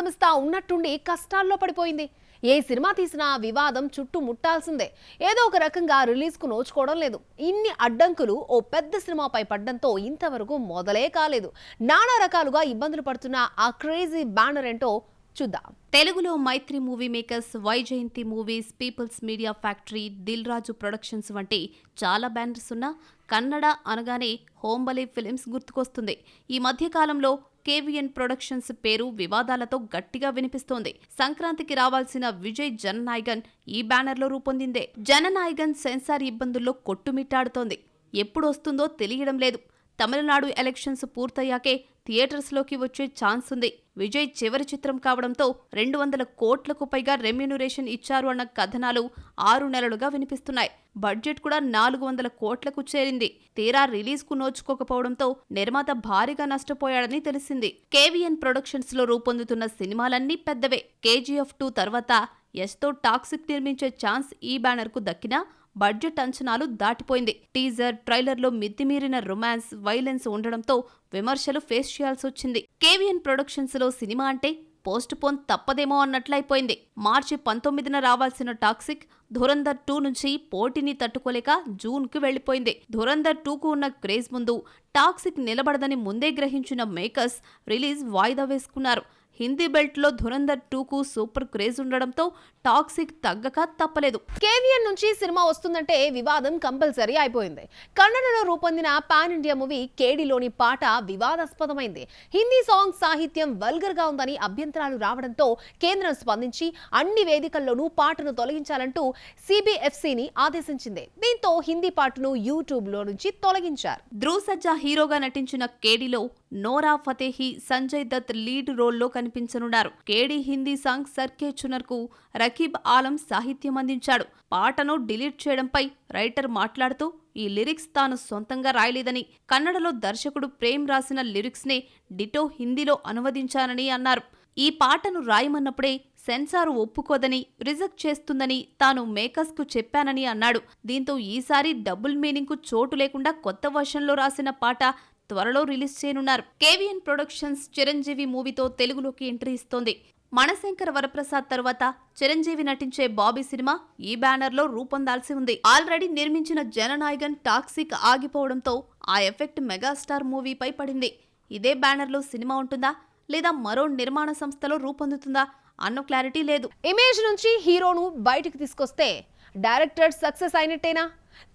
సంస్థ ఉన్నట్టుండి కష్టాల్లో పడిపోయింది. ఏ సినిమా తీసినా వివాదం చుట్టూ ముట్టాల్సిందే. ఏదో ఒక రకంగా రిలీజ్కు నోచుకోవడం లేదు. ఇన్ని అడ్డంకులు ఓ పెద్ద సినిమాపై పడ్డంతో ఇంతవరకు మొదలే కాలేదు. నానా రకాలుగా ఇబ్బందులు పడుతున్న ఆ క్రేజీ బ్యానర్ ఏంటో చూద్దాం. తెలుగులో Mythri movie makers, Vyjayanthi movies, peoples media factory, Dil Raju productions వంటి చాలా బ్యానర్స్ ఉన్న కన్నడ అనగానే హోంబలే ఫిలిమ్స్ గుర్తుకొస్తుంది. ఈ మధ్య కాలంలో కేవీఎన్ ప్రొడక్షన్స్ పేరు వివాదాలతో గట్టిగా వినిపిస్తోంది. సంక్రాంతికి రావాల్సిన విజయ్ జననాయగన్ ఈ బ్యానర్లో రూపొందిందే. జననాయగన్ సెన్సార్ ఇబ్బందుల్లో కొట్టుమిట్టాడుతోంది. ఎప్పుడొస్తుందో తెలియడం లేదు. తమిళనాడు ఎలక్షన్స్ పూర్తయ్యాకే థియేటర్స్లోకి వచ్చే ఛాన్స్ ఉంది. విజయ్ చివరి చిత్రం కావడంతో 200 కోట్లకు పైగా రెమ్యూనరేషన్ ఇచ్చారు అన్న కథనాలు 6 నెలలుగా వినిపిస్తున్నాయి. బడ్జెట్ కూడా 400 కోట్లకు చేరింది. తీరా రిలీజ్కు నోచుకోకపోవడంతో నిర్మాత భారీగా నష్టపోయాడని తెలిసింది. కేవీఎన్ ప్రొడక్షన్స్ లో రూపొందుతున్న సినిమాలన్నీ పెద్దవే. కేజీఎఫ్ 2 తర్వాత యశ్తో టాక్సిక్ నిర్మించే ఛాన్స్ ఈ బ్యానర్కు దక్కినా బడ్జెట్ అంచనాలు దాటిపోయింది. టీజర్, ట్రైలర్లో మితిమీరిన రొమాన్స్, వైలెన్స్ ఉండడంతో విమర్శలు ఫేస్ చేయాల్సి వచ్చింది. కేవీఎన్ ప్రొడక్షన్స్ లో సినిమా అంటే పోస్ట్ పోన్ తప్పదేమో అన్నట్లయిపోయింది. మార్చి 19న రావాల్సిన టాక్సిక్ ధురంధర్ 2 నుంచి పోటీని తట్టుకోలేక జూన్కి వెళ్లిపోయింది. ధురంధర్ 2కు ఉన్న క్రేజ్ ముందు టాక్సిక్ నిలబడదని ముందే గ్రహించిన మేకర్స్ రిలీజ్ వాయిదా వేసుకున్నారు. హిందీ బెల్ట్ లో ధురంధర్ 2కు సూపర్ క్రేజ్ ఉండడంతో టాక్సిక్ తగ్గక తప్పలేదు. కేవీఎన్ నుంచి సినిమా వస్తుందంటే వివాదం కంపల్సరీ అయిపోయింది. కన్నడలో రూపొందిన పాన్ ఇండియా మూవీ కేడీలోని పాట వివాదాస్పదమైంది. హిందీ సాంగ్ సాహిత్యం వల్గర్ గా ఉందని అభ్యంతరాలు రావడంతో కేంద్రం స్పందించి అన్ని వేదికల్లోనూ పాటను తొలగించాలంటూ సిబిఎఫ్సిని ఆదేశించింది. దీంతో హిందీ పాటను యూట్యూబ్ లో నుంచి తొలగించారు. ధ్రువ్ సజ్జా హీరోగా నటించిన కేడీలో నోరా ఫతేహి, సంజయ్ దత్ లీడ్ రోల్లో కనిపించనున్నారు. కేడీ హిందీ సాంగ్ సర్కే చునర్ కు రకీబ్ ఆలం సాహిత్యం అందించాడు. పాటను డిలీట్ చేయడంపై రైటర్ మాట్లాడుతూ ఈ లిరిక్స్ తాను సొంతంగా రాయలేదని, కన్నడలో దర్శకుడు ప్రేమ్ రాసిన లిరిక్స్ నే డిటో హిందీలో అనువదించానని అన్నారు. ఈ పాటను రాయమన్నప్పుడే సెన్సార్ ఒప్పుకోదని, రిజెక్ట్ చేస్తుందని తాను మేకర్స్ కు చెప్పానని అన్నాడు. దీంతో ఈసారి డబుల్ మీనింగ్ కు చోటు లేకుండా కొత్త వర్షన్లో రాసిన పాట త్వరలో రిలీజ్ చేయనున్నారు. కేవీఎన్ ప్రొడక్షన్స్ చిరంజీవి మూవీతో తెలుగులోకి ఎంట్రీ ఇస్తోంది. మణశంకర వరప్రసాద్ తర్వాత చిరంజీవి నటించే బాబీ సినిమా ఈ బ్యానర్లో రూపొందాల్సి ఉంది. ఆల్రెడీ నిర్మించిన జననాయగన్ టాక్సిక్ ఆగిపోవడంతో ఆ ఎఫెక్ట్ మెగాస్టార్ మూవీపై పడింది. ఇదే బ్యానర్లో సినిమా ఉంటుందా లేదా మరో నిర్మాణ సంస్థలో రూపొందుతుందా అన్న క్లారిటీ లేదు. ఇమేజ్ నుంచి హీరోను బయటకు తీసుకొస్తే డైరెక్టర్ సక్సెస్ అయినట్టేనా?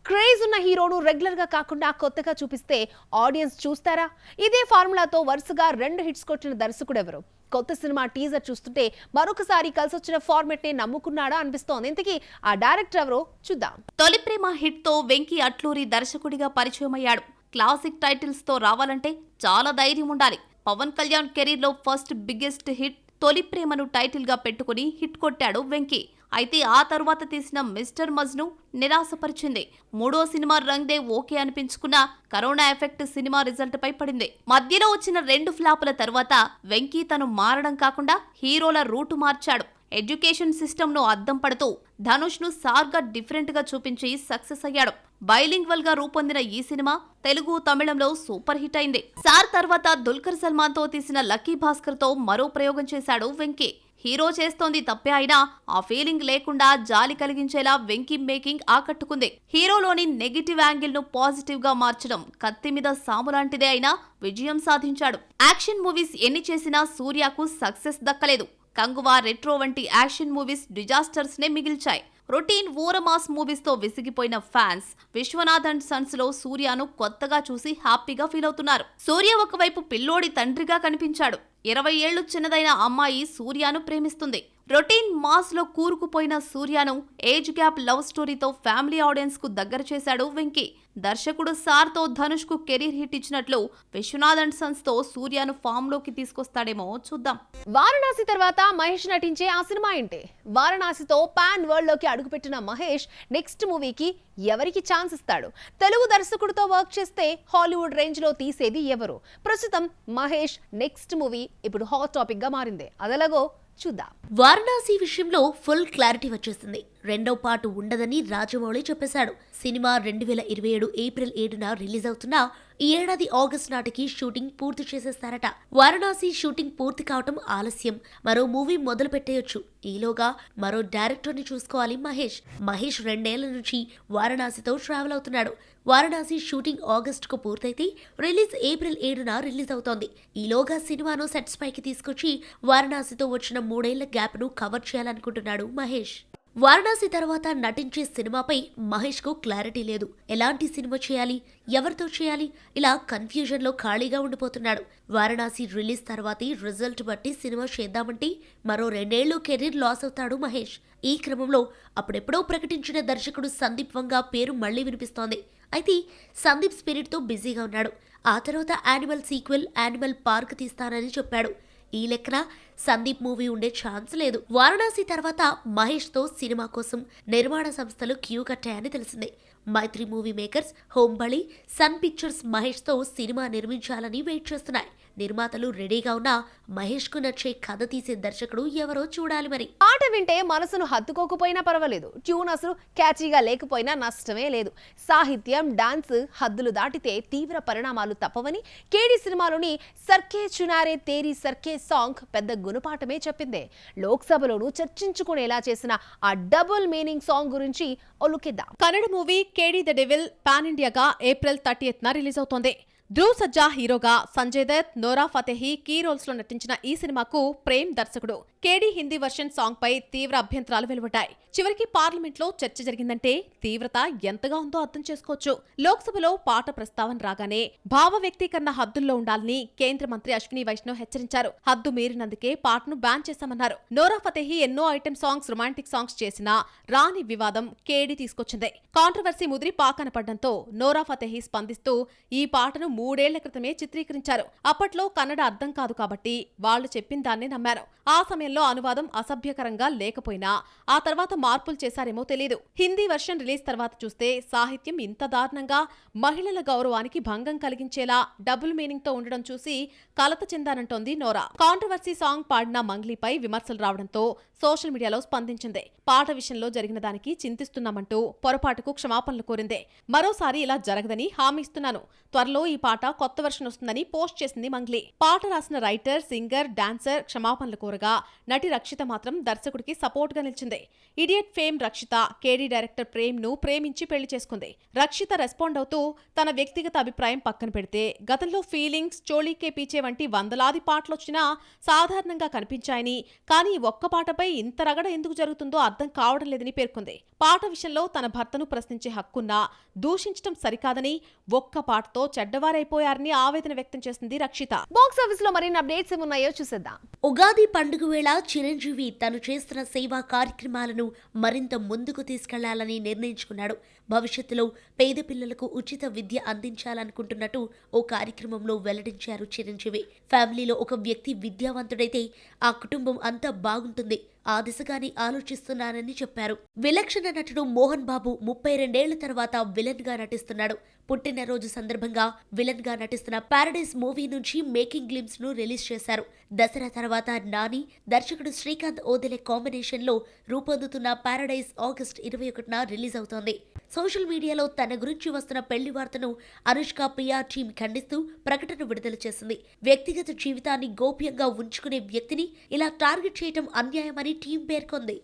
క్రేజ్ ఉన్న హీరోను రెగ్యులర్ గా కాకుండా కొత్తగా చూపిస్తే ఆడియన్స్ చూస్తారా? ఇదే ఫార్ములాతో వరుసగా 2 హిట్స్ కొట్టిన దర్శకుడు ఎవరు? కొత్త సినిమా టీజర్ చూస్తుంటే మరొకసారి కలిసొచ్చిన ఫార్మెట్ నే నమ్ముకున్నాడా అనిపిస్తోంది. ఇంతకీ ఆ డైరెక్టర్ ఎవరో చూద్దాం. తొలి ప్రేమ హిట్ తో వెంకీ అట్లూరి దర్శకుడిగా పరిచయం అయ్యాడు. క్లాసిక్ టైటిల్స్ తో రావాలంటే చాలా ధైర్యం ఉండాలి. పవన్ కళ్యాణ్ కెరీర్ లో ఫస్ట్ బిగ్గెస్ట్ హిట్ తొలి ప్రేమను టైటిల్ గా పెట్టుకుని హిట్ కొట్టాడు వెంకీ. అయితే ఆ తర్వాత తీసిన మిస్టర్ మజ్ను నిరాశపరిచింది. 3వ సినిమా రంగ్ దే ఓకే అనిపించుకున్న కరోనా ఎఫెక్ట్ సినిమా రిజల్ట్ పై పడింది. మధ్యలో వచ్చిన 2 ఫ్లాపుల తర్వాత వెంకీ తను మారడం కాకుండా హీరోల రూటు మార్చాడు. ఎడ్యుకేషన్ సిస్టమ్ ను అద్దం పడుతూ ధనుష్ ను సార్గా డిఫరెంట్ గా చూపించి సక్సెస్ అయ్యాడు. బైలింగ్వల్ గా రూపొందిన ఈ సినిమా తెలుగు, తమిళంలో సూపర్ హిట్ అయింది. సార్ తర్వాత దుల్కర్ సల్మాన్ తో తీసిన లక్కీ భాస్కర్ తో మరో ప్రయోగం చేశాడు వెంకీ. హీరో చేస్తోంది తప్పే అయినా ఆ ఫీలింగ్ లేకుండా జాలి కలిగించేలా వెంకీ మేకింగ్ ఆకట్టుకుంది. హీరోలోని నెగిటివ్ యాంగిల్ ను పాజిటివ్ గా మార్చడం కత్తి మీద సాములాంటిదే అయినా విజయం సాధించాడు. యాక్షన్ మూవీస్ ఎన్ని చేసినా సూర్యకు సక్సెస్ దక్కలేదు. కంగువా, రెట్రో వంటి యాక్షన్ మూవీస్ డిజాస్టర్స్ నే మిగిల్చాయి. రొటీన్ ఊరమాస్ మూవీస్ తో విసిగిపోయిన ఫ్యాన్స్ విశ్వనాథ్ అండ్ సన్స్ లో సూర్యను కొత్తగా చూసి హ్యాపీగా ఫీల్ అవుతున్నారు. సూర్య ఒకవైపు పిల్లోడి తండ్రిగా కనిపించాడు. 20 ఏళ్లు చిన్నదైన అమ్మాయి సూర్యను ప్రేమిస్తుంది. రొటీన్ మాస్ లో కూరుకుపోయిన సూర్యను ఏజ్ గ్యాప్ లవ్ స్టోరీతో ఫ్యామిలీ ఆడియన్స్ కు దగ్గర చేశాడు వెంకీ. దర్శకుడు సార్ తో ధనుష్ కు కెరీర్ హిట్ ఇచ్చినట్లు విశ్వనాథ్ అండ్ సన్స్ తో సూర్యను ఫామ్ లోకి తీసుకొస్తాడేమో చూద్దాం. వారణాసి తర్వాత మహేష్ నటించే ఆ సినిమా ఏంటి? వారణాసితో పాన్ వరల్డ్ లోకి అడుగుపెట్టిన మహేష్ నెక్స్ట్ మూవీకి ఎవరికి ఛాన్స్ ఇస్తాడు? తెలుగు దర్శకుడితో వర్క్ చేస్తే హాలీవుడ్ రేంజ్ లో తీసేది ఎవరు? ప్రస్తుతం మహేష్ నెక్స్ట్ మూవీ ఇప్పుడు హాట్ టాపిక్ గా మారింది. అదెలాగో చూద్దాం. వారణాసి విషయంలో ఫుల్ క్లారిటీ వచ్చేసింది. 2వ పార్ట్ ఉండదని రాజమౌళి చెప్పేశాడు. సినిమా 2027 ఏప్రిల్ 7న రిలీజ్ అవుతున్నా ఈ ఏడాది ఆగస్టు నాటికి షూటింగ్ పూర్తి చేసేస్తారట. వారణాసి షూటింగ్ పూర్తి కావటం ఆలస్యం. మరో మూవీ మొదలు పెట్టేయొచ్చు. ఈలోగా మరో డైరెక్టర్ని చూసుకోవాలి మహేష్. మహేష్ 2 ఏళ్ల నుంచి వారణాసితో ట్రావెల్ అవుతున్నాడు. వారణాసి షూటింగ్ ఆగస్టుకు పూర్తయితే రిలీజ్ ఏప్రిల్ 7న రిలీజ్ అవుతోంది. ఈలోగా సినిమాను సెట్స్ పైకి తీసుకొచ్చి వారణాసితో వచ్చిన 3 ఏళ్ల గ్యాప్ను కవర్ చేయాలనుకుంటున్నాడు మహేష్. వారణాసి తర్వాత నటించే సినిమాపై మహేష్ కు క్లారిటీ లేదు. ఎలాంటి సినిమా చేయాలి, ఎవరితో చేయాలి, ఇలా కన్ఫ్యూజన్ లో ఖాళీగా ఉండిపోతున్నాడు. వారణాసి రిలీజ్ తర్వాతే రిజల్ట్ బట్టి సినిమా చేద్దామంటే మరో 2 ఏళ్లు కెరీర్ లాస్ అవుతాడు మహేష్. ఈ క్రమంలో అప్పుడెప్పుడో ప్రకటించిన దర్శకుడు సందీప్ వంగ పేరు మళ్లీ వినిపిస్తోంది. అయితే సందీప్ స్పిరిట్ తో బిజీగా ఉన్నాడు. ఆ తర్వాత యానిమల్ సీక్వెల్ యానిమల్ పార్క్ తీస్తానని చెప్పాడు. ఈ లెక్కన సందీప్ మూవీ ఉండే ఛాన్స్ లేదు. వారణాసి తర్వాత మహేష్ తో సినిమా కోసం నిర్మాణ సంస్థలు క్యూ కట్టాయని తెలిసిందే. Mythri movie makers, Hombale, sun pictures Mahesh తో సినిమా నిర్మించాలని వెయిట్ చేస్తున్నాయి. నిర్మాతలు రెడీగా ఉన్నా మహేష్ కు నచ్చే కథ తీసే దర్శకుడు ఎవరో చూడాలి మరి. పాట వింటే మనసును హత్తుకోకపోయినా పర్వాలేదు, ట్యూన్ అసలు క్యాచీగా లేకపోయినా నష్టమే లేదు. సాహిత్యం, డాన్స్ హద్దులు దాటితే తీవ్ర పరిణామాలు తప్పవని కేడి సినిమాలోని సర్కే చునారే తేరీ సర్కే సాంగ్ పెద్ద గుణపాఠమే చెప్పిందే. లోక్సభలోనూ చర్చించుకునేలా చేసిన ఆ డబుల్ మీనింగ్ సాంగ్ గురించి ఒలుకిద్దాం. Kannada movie KD the devil pan ఇండియాగా ఏప్రిల్ 30న రిలీజ్ అవుతోంది. ధ్రువ్ సజ్జా హీరోగా, సంజయ్ దత్, నోరా ఫతేహీ కీ రోల్స్ లో నటించిన ఈ సినిమాకు ప్రేమ్ దర్శకుడు. కేడీ హిందీ వర్షన్ సాంగ్ పై తీవ్ర అభ్యంతరాలు వెలువడ్డాయి. చివరికి పార్లమెంట్ లో చర్చ జరిగిందంటే తీవ్రత ఎంతగా ఉందో అర్థం చేసుకోవచ్చు. లోక్సభలో పాట ప్రస్తావన రాగానే భావ వ్యక్తీకరణ హద్దుల్లో ఉండాలని కేంద్ర మంత్రి అశ్విని వైష్ణవ్ హెచ్చరించారు. హద్దు మీరినందుకే పాటను బ్యాన్ చేశామన్నారు. నోరా ఫతేహీ ఎన్నో ఐటెం సాంగ్స్, రొమాంటిక్ సాంగ్స్ చేసినా రాని వివాదం కేడీ తీసుకొచ్చింది. కాంట్రవర్సీ ముదిరి పాకన పడ్డంతో నోరా ఫతేహీ స్పందిస్తూ ఈ పాటను 3 ఏళ్ల క్రితమే చిత్రీకరించారు. అప్పట్లో కన్నడ అర్థం కాదు కాబట్టి వాళ్లు చెప్పిన దాన్నే నమ్మారు. ఆ సమయంలో అనువాదం అసభ్యకరంగా లేకపోయినా ఆ తర్వాత మార్పులు చేశారేమో తెలీదు. హిందీ వర్షన్ రిలీజ్ తర్వాత చూస్తే సాహిత్యం ఇంత దారుణంగా, మహిళల గౌరవానికి భంగం కలిగించేలా డబుల్ మీనింగ్ తో ఉండడం చూసి కలత చెందానంటోంది నోరా. కాంట్రవర్సీ సాంగ్ పాడిన మంగ్లీపై విమర్శలు రావడంతో సోషల్ మీడియాలో స్పందించింది. పాట విషయంలో జరిగిన దానికి చింతిస్తున్నామంటూ పొరపాటుకు క్షమాపణలు కోరింది. మరోసారి ఇలా జరగదని హామీ ఇస్తున్నాను. త్వరలో ఈ పాట కొత్త వర్షన్ వస్తుందని పోస్ట్ చేసింది మంగ్లీ. పాట రాసిన రైటర్, సింగర్, డాన్సర్ క్షమాపణలు కోరగా నటి రక్షిత మాత్రం దర్శకుడికి సపోర్ట్ గా నిలిచింది. ఇడియట్ ఫేమ్ రక్షిత కేడీ డైరెక్టర్ ప్రేమ్ ను ప్రేమించి పెళ్లి చేసుకుంది. రక్షిత రెస్పాండ్ అవుతూ తన వ్యక్తిగత అభిప్రాయం పక్కన పెడితే గతంలో ఫీలింగ్స్, చోళీకే పీచే వంటి వందలాది పాటలొచ్చినా సాధారణంగా కనిపించాయని, కానీ ఒక్క పాటపై ఇంత రగడ ఎందుకు జరుగుతుందో అర్థం కావడం లేదని పేర్కొంది. పాట విషయంలో తన భర్తను ప్రశ్నించే హక్కున్నా దూషించడం సరికాదని, ఒక్క పాటతో చెడ్డవారైపోయారని ఆవేదన వ్యక్తం చేసింది రక్షిత. బాక్స్ ఆఫీస్ లో మరిన్ని అప్డేట్స్ ఏమున్నాయో చూసేద్దాం. ఉగాది పండుగ వేళ చిరంజీవి తను చేస్తున్న సేవా కార్యక్రమాలను మరింత ముందుకు తీసుకెళ్లాలని నిర్ణయించుకున్నాడు. భవిష్యత్తులో పేద పిల్లలకు ఉచిత విద్య అందించాలనుకుంటున్నట్టు ఓ కార్యక్రమంలో వెల్లడించారు చిరంజీవి. ఫ్యామిలీలో ఒక వ్యక్తి విద్యావంతుడైతే ఆ కుటుంబం అంతా బాగుంటుంది, ఆ దిశగానే ఆలోచిస్తున్నానని చెప్పారు. విలక్షణ నటుడు మోహన్ బాబు 32 ఏళ్ల తర్వాత విలన్ గా నటిస్తున్నాడు. పుట్టినరోజు సందర్భంగా విలన్ గా నటిస్తున్న పారడైజ్ మూవీ నుంచి మేకింగ్ గ్లిమ్స్ ను రిలీజ్ చేశారు. దసరా తర్వాత నాని, దర్శకుడు శ్రీకాంత్ ఓదెలే కాంబినేషన్ లో రూపొందుతున్న పారడైజ్ ఆగస్టు 21న రిలీజ్ అవుతోంది. సోషల్ మీడియాలో తన గురించి వస్తున్న పెళ్లి వార్తను అనుష్క పిఆర్ టీం ఖండిస్తూ ప్రకటన విడుదల చేసింది. వ్యక్తిగత జీవితాన్ని గోప్యంగా ఉంచుకునే వ్యక్తిని ఇలా టార్గెట్ చేయడం అన్యాయమని టీం పేర్కొంది.